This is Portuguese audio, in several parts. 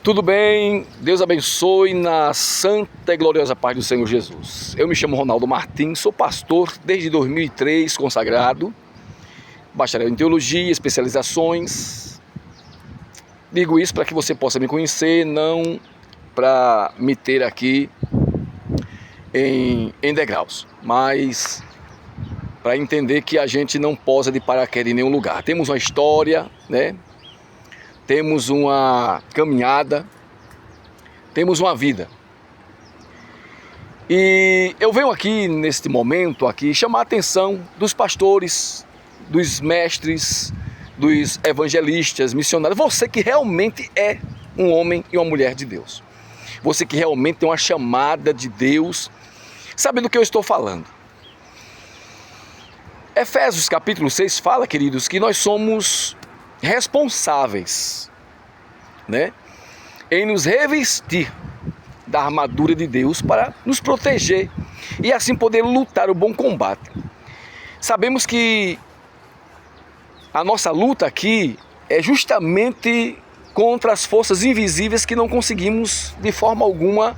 Tudo bem? Deus abençoe na santa e gloriosa paz do Senhor Jesus. Eu me chamo Ronaldo Martins, sou pastor desde 2003, consagrado, bacharel em teologia, especializações. Digo isso para que você possa me conhecer, não para me ter aqui em degraus, mas para entender que a gente não posa de paraquedas em nenhum lugar. Temos uma história, né? Temos uma caminhada, temos uma vida. E eu venho aqui, neste momento aqui, chamar a atenção dos pastores, dos mestres, dos evangelistas, missionários. Você que realmente é um homem e uma mulher de Deus. Você que realmente tem uma chamada de Deus, sabe do que eu estou falando. Efésios capítulo 6 fala, queridos, que nós somos responsáveis, né, em nos revestir da armadura de Deus para nos proteger e assim poder lutar o bom combate. Sabemos que a nossa luta aqui é justamente contra as forças invisíveis que não conseguimos de forma alguma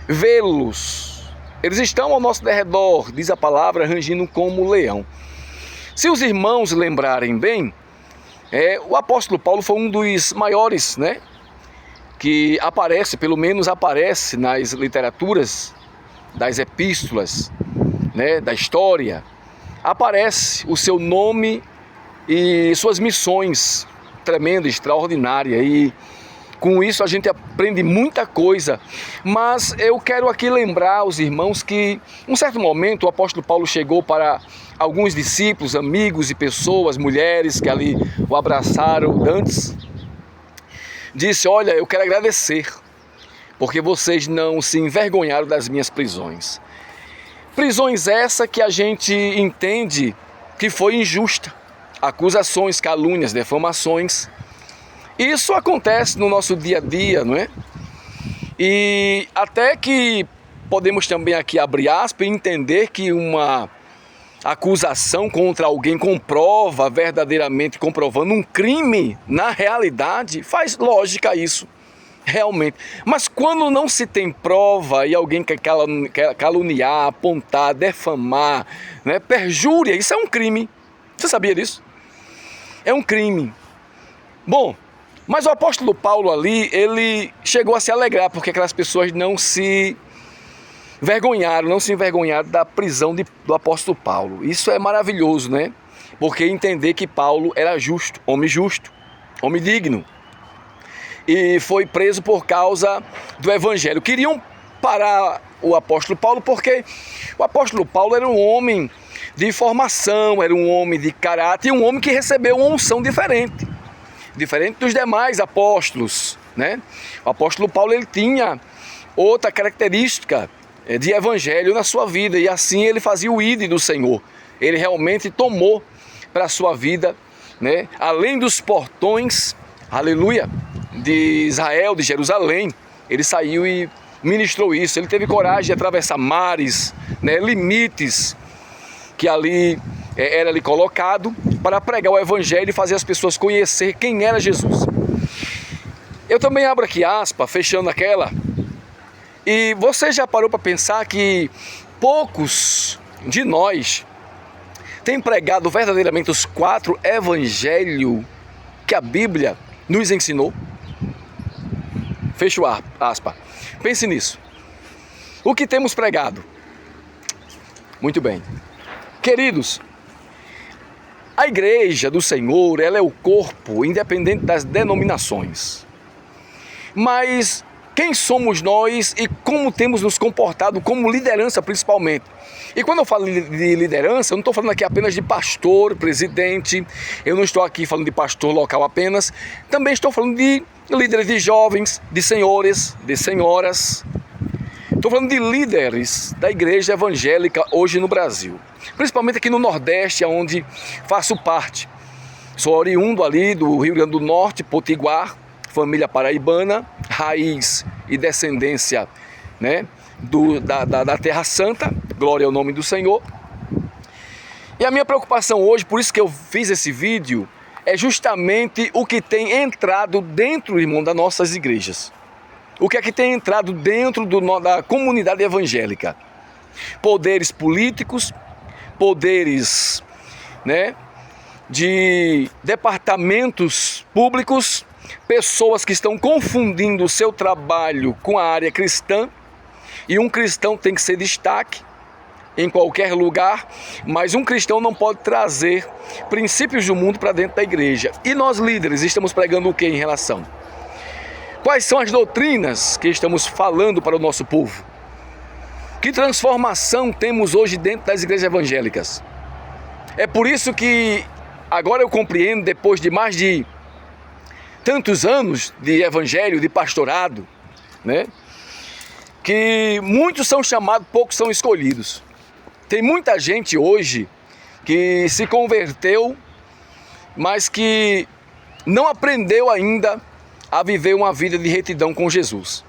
vê-los. Eles estão ao nosso derredor, diz a palavra, rangindo como leão. Se os irmãos lembrarem bem, o apóstolo Paulo foi um dos maiores, né, que aparece, pelo menos aparece nas literaturas das epístolas, né, da história. Aparece o seu nome e suas missões tremendas, extraordinárias, e com isso a gente aprende muita coisa. Mas eu quero aqui lembrar aos irmãos que, em um certo momento, o apóstolo Paulo chegou para alguns discípulos, amigos e pessoas, mulheres que ali o abraçaram antes. Disse: olha, eu quero agradecer, porque vocês não se envergonharam das minhas prisões. Prisões essa que a gente entende que foi injusta. Acusações, calúnias, defamações. Isso acontece no nosso dia a dia, não é? E até que podemos também aqui abrir aspas e entender que uma acusação contra alguém comprova, verdadeiramente comprovando um crime, na realidade, faz lógica isso, realmente. Mas quando não se tem prova e alguém quer caluniar, apontar, defamar, né, perjúria, isso é um crime. Você sabia disso? É um crime. Bom, mas o apóstolo Paulo ali, ele chegou a se alegrar porque aquelas pessoas não se envergonharam da prisão do apóstolo Paulo. Isso é maravilhoso, né? Porque entender que Paulo era justo, homem digno. E foi preso por causa do evangelho. Queriam parar o apóstolo Paulo porque o apóstolo Paulo era um homem de formação, era um homem de caráter e um homem que recebeu uma unção diferente dos demais apóstolos, né? O apóstolo Paulo, ele tinha outra característica de evangelho na sua vida, e assim ele fazia o ID do Senhor. Ele realmente tomou para a sua vida, né, além dos portões, aleluia, de Israel, de Jerusalém, ele saiu e ministrou isso. Ele teve coragem de atravessar mares, né, limites que ali era ali colocado para pregar o evangelho e fazer as pessoas conhecer quem era Jesus. Eu também abro aqui aspas, fechando aquela. E você já parou para pensar que poucos de nós têm pregado verdadeiramente os 4 evangelhos que a Bíblia nos ensinou? Fecho aspas. Pense nisso. O que temos pregado? Muito bem. Queridos, a igreja do Senhor, ela é o corpo, independente das denominações. Mas quem somos nós e como temos nos comportado como liderança, principalmente? E quando eu falo de liderança, eu não estou falando aqui apenas de pastor, presidente, eu não estou aqui falando de pastor local apenas, também estou falando de líderes de jovens, de senhores, de senhoras. Estou falando de líderes da igreja evangélica hoje no Brasil, principalmente aqui no Nordeste, onde faço parte. Sou oriundo ali do Rio Grande do Norte, Potiguar, família paraibana, raiz e descendência, né, da Terra Santa, glória ao nome do Senhor. E a minha preocupação hoje, por isso que eu fiz esse vídeo, é justamente o que tem entrado dentro, irmão, das nossas igrejas. O que é que tem entrado dentro da comunidade evangélica? Poderes políticos, poderes, né, de departamentos públicos, pessoas que estão confundindo o seu trabalho com a área cristã, e um cristão tem que ser destaque em qualquer lugar, mas um cristão não pode trazer princípios do mundo para dentro da igreja. E nós líderes estamos pregando o que em relação? Quais são as doutrinas que estamos falando para o nosso povo? Que transformação temos hoje dentro das igrejas evangélicas? É por isso que agora eu compreendo, depois de mais de tantos anos de evangelho, de pastorado, né, que muitos são chamados, poucos são escolhidos. Tem muita gente hoje que se converteu, mas que não aprendeu ainda a viver uma vida de retidão com Jesus.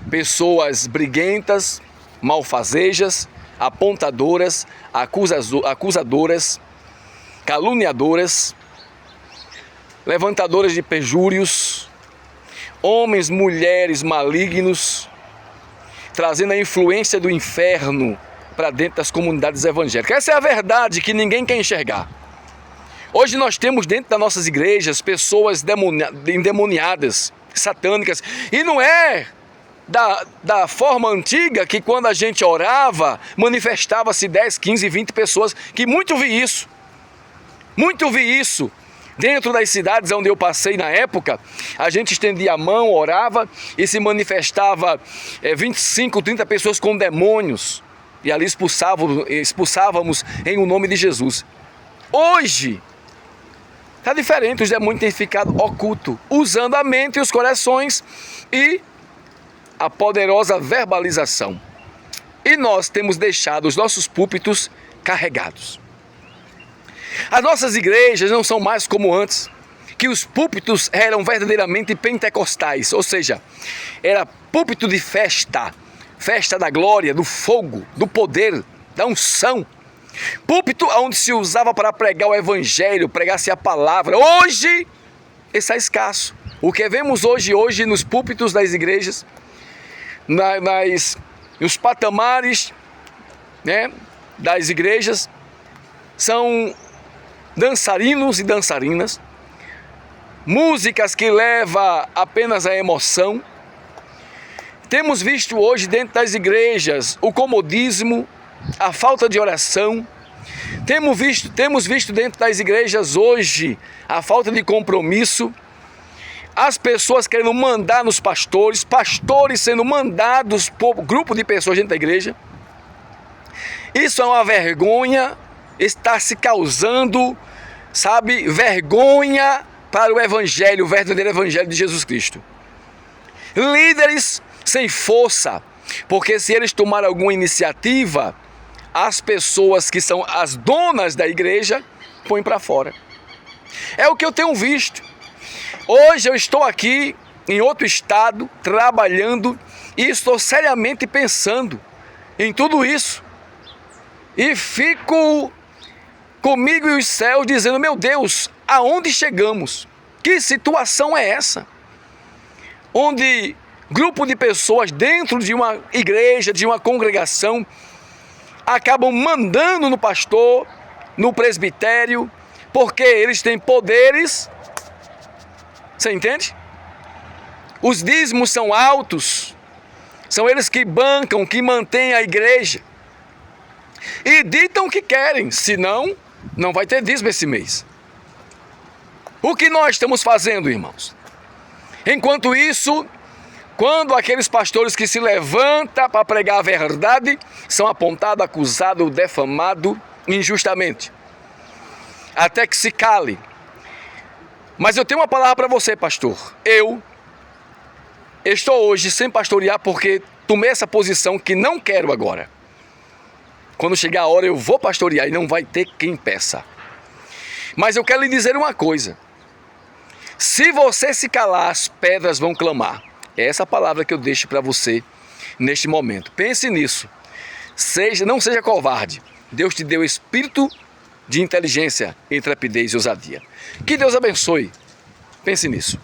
Pessoas briguentas, malfazejas, apontadoras, acusadoras, caluniadoras, levantadoras de perjúrios, homens, mulheres malignos, trazendo a influência do inferno para dentro das comunidades evangélicas. Essa é a verdade que ninguém quer enxergar. Hoje nós temos dentro das nossas igrejas pessoas endemoniadas, satânicas, e não é da forma antiga que quando a gente orava, manifestava-se 10, 15, 20 pessoas, que muito vi isso. Dentro das cidades onde eu passei na época, a gente estendia a mão, orava e se manifestava 25, 30 pessoas com demônios. E ali expulsávamos em o nome de Jesus. Hoje, está diferente, os demônios têm ficado ocultos, usando a mente e os corações e a poderosa verbalização. E nós temos deixado os nossos púlpitos carregados. As nossas igrejas não são mais como antes, que os púlpitos eram verdadeiramente pentecostais, ou seja, era púlpito de festa, festa da glória, do fogo, do poder, da unção. Púlpito onde se usava para pregar o evangelho, pregar-se a palavra. Hoje, isso é escasso. O que vemos hoje nos púlpitos das igrejas, nos patamares, né, das igrejas, são dançarinos e dançarinas, músicas que levam apenas a emoção. Temos visto hoje dentro das igrejas o comodismo, a falta de oração. Temos visto dentro das igrejas hoje a falta de compromisso, as pessoas querendo mandar nos pastores, pastores sendo mandados por grupo de pessoas dentro da igreja. Isso é uma vergonha, está se causando, vergonha para o evangelho, o verdadeiro evangelho de Jesus Cristo. Líderes sem força, porque se eles tomarem alguma iniciativa, as pessoas que são as donas da igreja põem para fora. É o que eu tenho visto. Hoje eu estou aqui em outro estado, trabalhando, e estou seriamente pensando em tudo isso. E fico comigo e os céus dizendo, meu Deus, aonde chegamos? Que situação é essa? Onde grupo de pessoas dentro de uma igreja, de uma congregação, acabam mandando no pastor, no presbitério, porque eles têm poderes. Você entende? Os dízimos são altos, são eles que bancam, que mantêm a igreja. E ditam o que querem, senão não vai ter dízimo esse mês. O que nós estamos fazendo, irmãos? Enquanto isso, quando aqueles pastores que se levantam para pregar a verdade são apontados, acusados, defamados injustamente, até que se cale. Mas eu tenho uma palavra para você, pastor. Eu estou hoje sem pastorear porque tomei essa posição que não quero agora. Quando chegar a hora eu vou pastorear e não vai ter quem peça. Mas eu quero lhe dizer uma coisa. Se você se calar, as pedras vão clamar. É essa palavra que eu deixo para você neste momento. Pense nisso. Não seja covarde. Deus te deu espírito de inteligência, intrepidez e ousadia. Que Deus abençoe. Pense nisso.